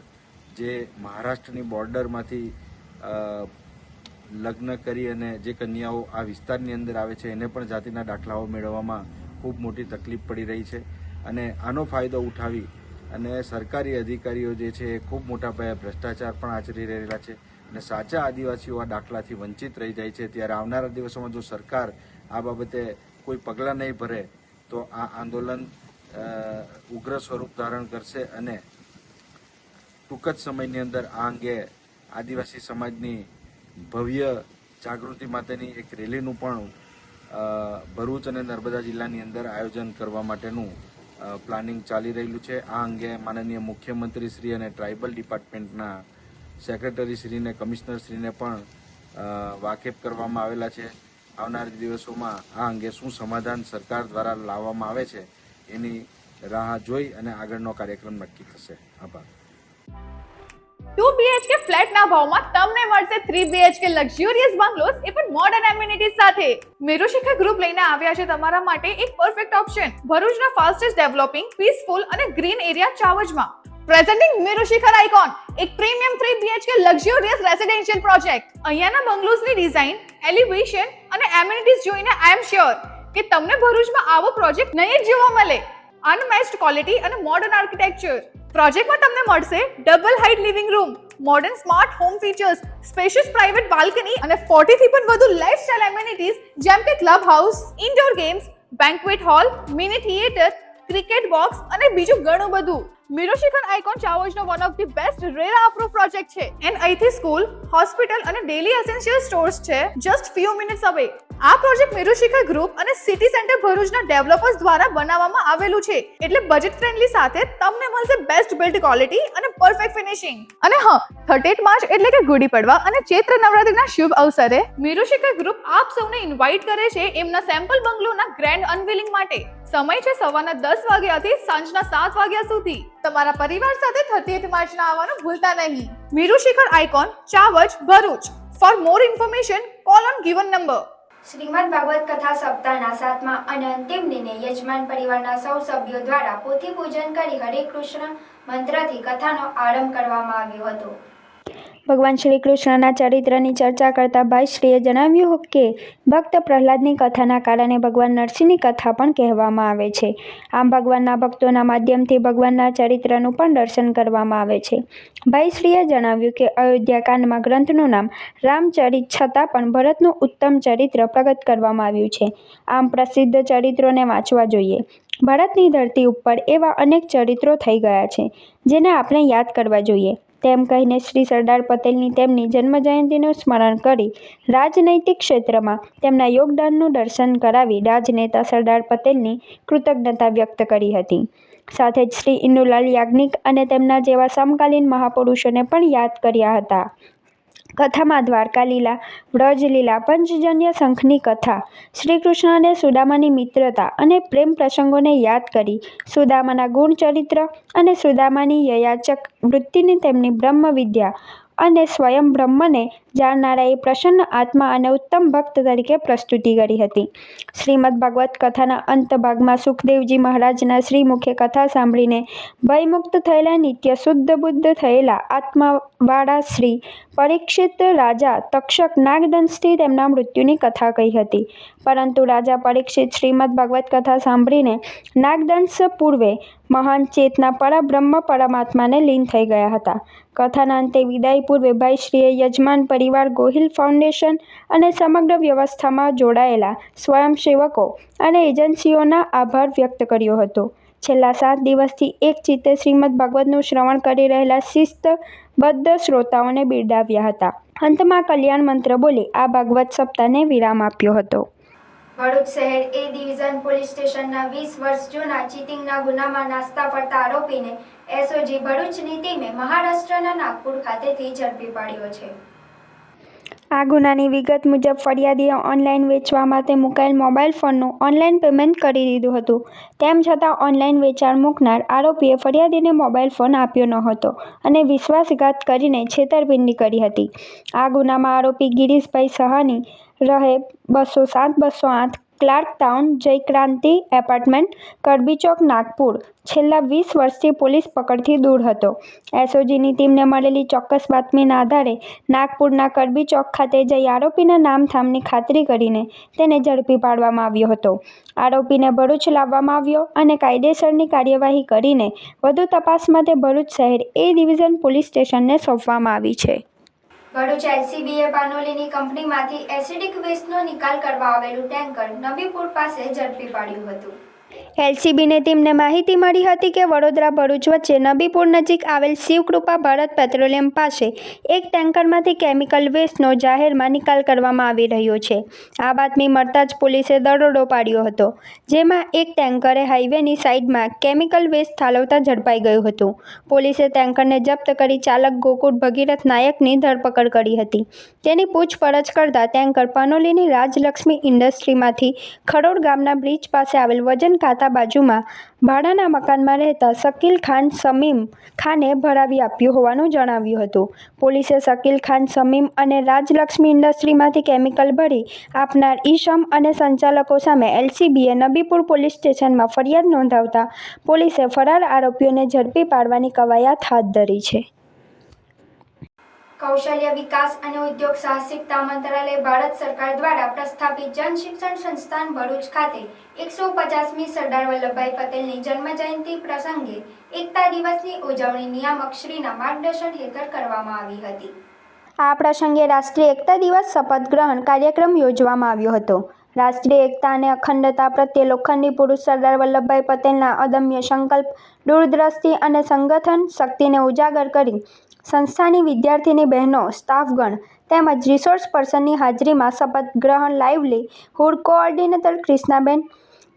જે મહારાષ્ટ્રની બોર્ડરમાંથી લગ્ન કરી અને જે કન્યાઓ આ વિસ્તારની અંદર આવે છે એને પણ જાતિના દાખલાઓ મેળવવામાં ખૂબ મોટી તકલીફ પડી રહી છે. અને આનો ફાયદો ઉઠાવી અને સરકારી અધિકારીઓ જે છે એ ખૂબ મોટા પાયે ભ્રષ્ટાચાર પણ આચરી રહેલા છે અને સાચા આદિવાસીઓ આ દાખલાથી વંચિત રહી જાય છે. ત્યારે આવનારા દિવસોમાં જો સરકાર આ બાબતે કોઈ પગલાં નહીં ભરે તો આ આંદોલન ઉગ્ર સ્વરૂપ ધારણ કરશે અને ટૂંક જ સમયની અંદર આ અંગે આદિવાસી સમાજની ભવ્ય જાગૃતિ માટેની એક રેલીનું પણ ભરૂચ અને નર્મદા જિલ્લાની અંદર આયોજન કરવા માટેનું પ્લાનિંગ ચાલી રહેલું છે. આ અંગે માનનીય મુખ્યમંત્રી શ્રી અને ટ્રાઇબલ ડિપાર્ટમેન્ટના સેક્રેટરી શ્રીને, કમિશનર શ્રીને પણ વાકેફ કરવામાં આવેલા છે. આવનારા દિવસોમાં આ અંગે શું સમાધાન સરકાર દ્વારા લાવવામાં આવે છે એની રાહ જોઈ અને આગળનો કાર્યક્રમ નક્કી થશે. આભાર. 2 BHK ફ્લેટના ભાવમાં તમને મળશે 3 BHK લક્ઝરિયસ બંગલોઝ એ પણ મોડર્ન એમ્યુનિટીઝ સાથે. મેરુશિખર ગ્રુપ લઈને આવ્યા છે તમારા માટે એક પરફેક્ટ ઓપ્શન ભરૂચના ફાસ્ટેસ્ટ ડેવલપિંગ, પીસફુલ અને ગ્રીન એરિયા ચાવજમાં. પ્રેઝન્ટિંગ મેરુશિખર આઇકોન, એક premium 3 BHK luxurious residential project. અહીંયાના બંગલોઝની ડિઝાઇન, એલિવેશન અને એમ્યુનિટીઝ જોઈને આઈ એમ શ્યોર કે તમને ભરૂચમાં આવો પ્રોજેક્ટ નહીં જ જોવા મળે. અનમેચ્ડ ક્વોલિટી અને મોડર્ન આર્કિટેક્ચર. પ્રોજેક્ટમાં તમને મળશે double height living room, modern smart home features, spacious private balcony અને 40 થી પણ વધુ લાઇફસ્ટાઇલ એમ્યુનિટીઝ જેમ કે club house, indoor games, banquet hall, mini theatre cricket box અને બીજું ઘણું બધું. મિરોશિખર આઇકોન ચાવોજનો one of the best RERA approve project છે એન્ડ અહીંથી સ્કૂલ, હોસ્પિટલ અને ડેલી એસેન્શિયલ સ્ટોર્સ છે જસ્ટ ફ્યુ મિનિટ્સ અવે. આ પ્રોજેક્ટ મિરોશિખર ગ્રુપ અને સિટી સેન્ટર ભરૂચના ડેવલપર્સ દ્વારા બનાવવામાં આવેલું છે એટલે બજેટ ફ્રેન્ડલી સાથે તમને મળશે બેસ્ટ બિલ્ડ ક્વોલિટી અને પરફેક્ટ ફિનિશિંગ. અને હા, 38 માર્ચ એટલે કે ગુડી પડવા અને ચૈત્ર નવરાત્રિના શુભ અવસરે મિરોશિખર ગ્રુપ આપ સૌને ઇન્વાઇટ કરે છે એમના સેમ્પલ બંગલોના ગ્રેન્ડ અનવીલિંગ માટે. સમય છે સવારના 10 વાગ્યાથી સાંજના 7 વાગ્યા સુધી. તમારા પરિવાર સાથે 38 માર્ચના આવવાનું ભૂલતા નહીં. Miroshikhar icon, Chavaj, Bharuch. For more information call on given number. Shrimad Bhagavat કથા સપ્તાહના 7મા અને અંતિમ દિને યજમાન પરિવારના સૌ સભ્યો દ્વારા પોથી પૂજન કરી હરે કૃષ્ણ મંત્રથી કથાનો આરંભ કરવામાં આવ્યો હતો. ભગવાન શ્રી કૃષ્ણના ચરિત્રની ચર્ચા કરતા ભાઈ શ્રીએ જણાવ્યું કે ભક્ત પ્રહલાદની કથાના કારણે ભગવાન નરસિંહની કથા પણ કહેવામાં આવે છે. આમ ભગવાનના ભક્તોના માધ્યમથી ભગવાનના ચરિત્રનું પણ દર્શન કરવામાં આવે છે. ભાઈ શ્રીએ જણાવ્યું કે અયોધ્યાકાંડમાં ગ્રંથનું નામ રામચરિત છતાં પણ ભરતનું ઉત્તમ ચરિત્ર પ્રગટ કરવામાં આવ્યું છે. આમ પ્રસિદ્ધ ચરિત્રોને વાંચવા જોઈએ. ભારતની ધરતી ઉપર એવા અનેક ચરિત્રો થઈ ગયા છે જેને આપણે યાદ કરવા જોઈએ. તેમ કહીને શ્રી સરદાર પટેલની તેમની જન્મજયંતિનું સ્મરણ કરી રાજનૈતિક ક્ષેત્રમાં તેમના યોગદાનનું દર્શન કરાવી રાજનેતા સરદાર પટેલની કૃતજ્ઞતા વ્યક્ત કરી હતી. સાથે જ શ્રી ઇન્દુલાલ યાજ્ઞિક અને તેમના જેવા સમકાલીન મહાપુરુષોને પણ યાદ કર્યા હતા. કથામાં દ્વારકા લીલા, વ્રજ લીલા, પંચજન્ય શંખની કથા, શ્રી કૃષ્ણ અને સુદામાની મિત્રતા અને પ્રેમ પ્રસંગોને યાદ કરી સુદામાના ગુણ ચરિત્ર અને સુદામાની યયાચક વૃત્તિની તેમની બ્રહ્મ વિદ્યા અને સ્વયં બ્રહ્મને જાણનારા એ પ્રસન્ન આત્મા અને ઉત્તમ ભક્ત તરીકે પ્રસ્તુતિ કરી હતી. શ્રીમદ ભાગવત કથાના અંત ભાગમાં સુખદેવજી મહારાજના શ્રીમુખે કથા સાંભળીને ભયમુક્ત થયેલા નિત્ય શુદ્ધ બુદ્ધ થયેલા આત્માવાળા શ્રી પરીક્ષિત રાજા તક્ષક નાગદંશથી તેમના મૃત્યુની કથા કહી હતી. પરંતુ રાજા પરીક્ષિત શ્રીમદ ભાગવત કથા સાંભળીને નાગદંશ પૂર્વે મહાન ચેતના પરબ્રહ્મ પરમાત્માને લીન થઈ ગયા હતા. કથાના અંતે વિદાય પૂર્વે ભાઈ શ્રીએ યજમાન પરિવાર, ગોહિલ ફાઉન્ડેશન અને સમગ્ર વ્યવસ્થામાં જોડાયેલા સ્વયંસેવકો અને એજન્સીઓના આભાર વ્યક્ત કર્યો હતો. છેલ્લા 7 દિવસથી એક ચિત્તે શ્રીમદ ભાગવતનું શ્રવણ કરી રહેલા શિસ્તબદ્ધ શ્રોતાઓને બિરદાવ્યા હતા. અંતમાં કલ્યાણ મંત્ર બોલી આ ભાગવત સપ્તાહને વિરામ આપ્યો હતો. ભરૂચ શહેર એ ડિવિઝન પોલીસ સ્ટેશનના 20 વર્ષ જૂના ચીટિંગના ગુનામાં નાસ્તા ફરતા આરોપીને એસઓજી ભરૂચની ટીમે મહારાષ્ટ્રના નાગપુર ખાતેથી ઝડપી પાડ્યો છે. આ ગુનાની વિગત મુજબ ફરિયાદીએ ઓનલાઈન વેચવા માટે મુકાયેલ મોબાઈલ ફોનનું ઓનલાઈન પેમેન્ટ કરી દીધું હતું. તેમ છતાં ઓનલાઈન વેચાણ મૂકનાર આરોપીએ ફરિયાદીને મોબાઈલ ફોન આપ્યો ન હતો અને વિશ્વાસઘાત કરીને છેતરપિંડી કરી હતી. આ ગુનામાં આરોપી ગિરીશભાઈ સહાની રહે 207-208 ક્લાર્ક ટાઉન, જયક્રાંતિ એપાર્ટમેન્ટ, કરબી ચોક, નાગપુર છેલ્લા 20 વર્ષથી પોલીસ પકડથી દૂર હતો. એસઓજીની ટીમને મળેલી ચોક્કસ બાતમીના આધારે નાગપુરના કરબી ચોક ખાતે જઈ આરોપીના નામઠામની ખાતરી કરીને તેને ઝડપી પાડવામાં આવ્યો હતો. આરોપીને ભરૂચ લાવવામાં આવ્યો અને કાયદેસરની કાર્યવાહી કરીને વધુ તપાસ માટે ભરૂચ શહેર એ ડિવિઝન પોલીસ સ્ટેશનને સોંપવામાં આવી છે. ભરૂચ એલસીબીએ પાનોલીની કંપનીમાંથી એસિડિક વેસ્ટનો નિકાલ કરવા આવેલું ટેન્કર નબીપુર પાસે ઝડપી પાડ્યું હતું. એલસીબીને ટીમને માહિતી મળી હતી કે વડોદરા ભરૂચ વચ્ચે નબીપુર નજીક આવેલ શિવકૃપા ભારત પેટ્રોલિયમ પાસે એક ટેન્કરમાંથી કેમિકલ વેસ્ટનો જાહેરમાં નિકાલ કરવામાં આવી રહ્યો છે. આ બાતમી મળતા જ પોલીસે દરોડો પાડ્યો હતો, જેમાં એક ટેન્કરે હાઈવેની સાઈડમાં કેમિકલ વેસ્ટ ઠાલવતા ઝડપાઈ ગયું હતું. પોલીસે ટેન્કરને જપ્ત કરી ચાલક ગોકુળ ભગીરથ નાયકની ધરપકડ કરી હતી. તેની પૂછપરછ કરતા ટેન્કર પાનોલીની રાજલક્ષ્મી ઇન્ડસ્ટ્રીમાંથી ખરોડ ગામના બ્રિજ પાસે આવેલ વજન ખાતા બાજુમાં ભાડાના મકાનમાં રહેતા શકીલ ખાન સમીમ ખાને ભરાવી આપ્યું હોવાનું જણાવ્યું હતું. પોલીસે શકીલ ખાન સમીમ અને રાજલક્ષ્મી ઇન્ડસ્ટ્રીમાંથી કેમિકલ ભરી આપનાર ઈસમ અને સંચાલકો સામે એલસીબીએ નબીપુર પોલીસ સ્ટેશનમાં ફરિયાદ નોંધાવતા પોલીસે ફરાર આરોપીઓને ઝડપી પાડવાની કવાયત હાથ ધરી છે. કૌશલ્ય વિકાસ અને ઉદ્યોગ સાહસિકતા મંત્રાલય ભારત સરકાર દ્વારા પ્રસ્થાપિત જન શિક્ષણ સંસ્થાન ભરૂચ ખાતે 150મી સરદાર વલ્લભભાઈ પટેલની જન્મજયંતિ પ્રસંગે એકતા દિવસની ઉજવણી નિયામક શ્રીના માર્ગદર્શન હેઠળ કરવામાં આવી હતી. આ પ્રસંગે રાષ્ટ્રીય એકતા દિવસ શપથ ગ્રહણ કાર્યક્રમ યોજવામાં આવ્યો હતો. રાષ્ટ્રીય એકતા અને અખંડતા પ્રત્યે લોખંડી પુરુષ સરદાર વલ્લભભાઈ પટેલના અદમ્ય સંકલ્પ, દૂરદ્રષ્ટિ અને સંગઠન શક્તિને ઉજાગર કરી સંસ્થાની વિદ્યાર્થીની બહેનો, સ્ટાફગણ તેમજ રિસોર્સ પર્સનની હાજરીમાં શપથ ગ્રહણ લાઇવલીહુડ કોઓર્ડિનેટર ક્રિષ્નાબેન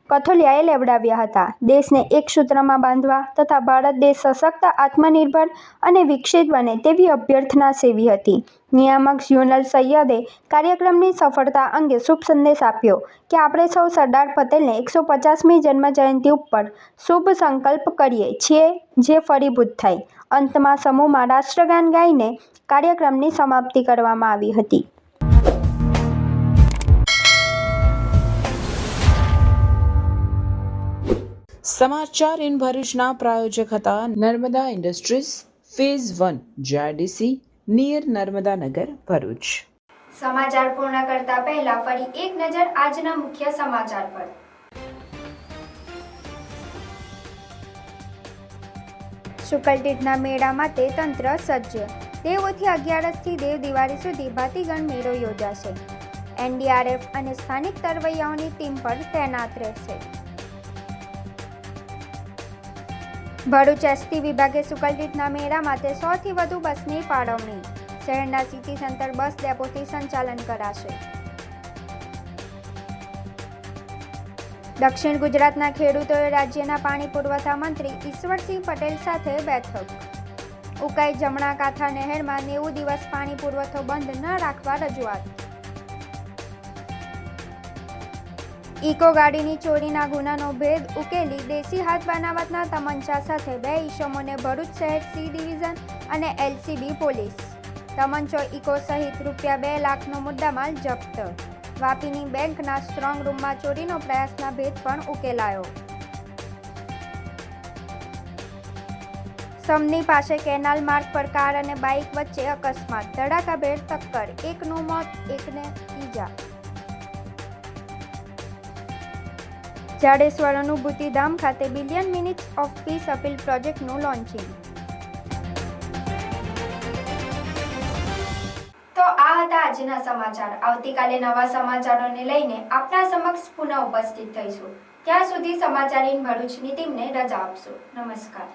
કથોલિયાએ લેવડાવ્યા હતા. દેશને એક સૂત્રમાં બાંધવા તથા ભારત દેશ સશક્ત, આત્મનિર્ભર અને વિકસિત બને તેવી અભ્યર્થના સેવી હતી. નિયામક ઝ્યુનલ સૈયદે કાર્યક્રમની સફળતા અંગે શુભ સંદેશ આપ્યો કે આપણે સૌ સરદાર પટેલને 150મી જન્મજયંતિ ઉપર શુભ સંકલ્પ કરીએ છીએ જે ફળીભૂત થાય. અંતમાં સમૂહમાં રાષ્ટ્રગાન ગાઈને કાર્યક્રમની સમાપ્તિ કરવામાં આવી હતી. સમાચાર ઇન ભરૂચના પ્રાયોજક હતા Narmada industries phase 1 GIDC near Narmadanagar Bharuch. સમાચાર પૂર્ણ કરતા પહેલા ફરી એક નજર આજના મુખ્ય સમાચાર પર. શુકલતીર્થના મેળા માટે તંત્ર સજ્જ. દેવોથી 11થી દેવ દિવાળી સુધી ભાતીગણ મેળો યોજાશે. એનડીઆરએફ અને સ્થાનિક તરવૈયાઓની ટીમ પર તૈનાત રહેશે. ભરૂચ એસટી વિભાગે શુકલતીર્થના મેળા માટે 100થી વધુ બસની ફાળવણી. શહેરના સિટી સેન્ટર બસ ડેપોથી સંચાલન કરાશે. દક્ષિણ ગુજરાતના ખેડૂતોએ રાજ્યના પાણી પુરવઠા મંત્રી ઈશ્વરસિંહ પટેલ સાથે બેઠક. ઉકાઈ જમણા કાંઠા નહેરમાં 90 દિવસ પાણી પુરવઠો બંધ ન રાખવા રજૂઆત. ઇકો ગાડીની ચોરીના ગુનાનો ભેદ ઉકેલી દેશી હાથ બનાવટના તમંચા સાથે 2 ઈસમોને ભરૂચ શહેર સી ડિવિઝન અને એલસીબી પોલીસ. તમંચો ઇકો સહિત ₹2 લાખનો મુદ્દામાલ જપ્ત. વાપીની બેંકના સ્ટ્રોંગ રૂમમાં ચોરીનો પ્રયાસના ભેદ પણ ઉકેલાયો. સમની પાસે કેનાલ માર્ગ પર કાર અને બાઇક વચ્ચે અકસ્માત. ધડાકાભેર ટક્કર, એકનું મોત, એકને ઈજા. જાડેશ્વર અનુભૂતિધામ ખાતે billion minutes of peace appeal પ્રોજેક્ટનું લોન્ચિંગ. તો આ હતા આજના સમાચાર. આવતીકાલે નવા સમાચારોને લઈને આપના સમક્ષ પુનઃ ઉપસ્થિત થઈશું. ત્યાં સુધી સમાચાર ઇન ભરૂચની ટીમને રજા આપશો. નમસ્કાર.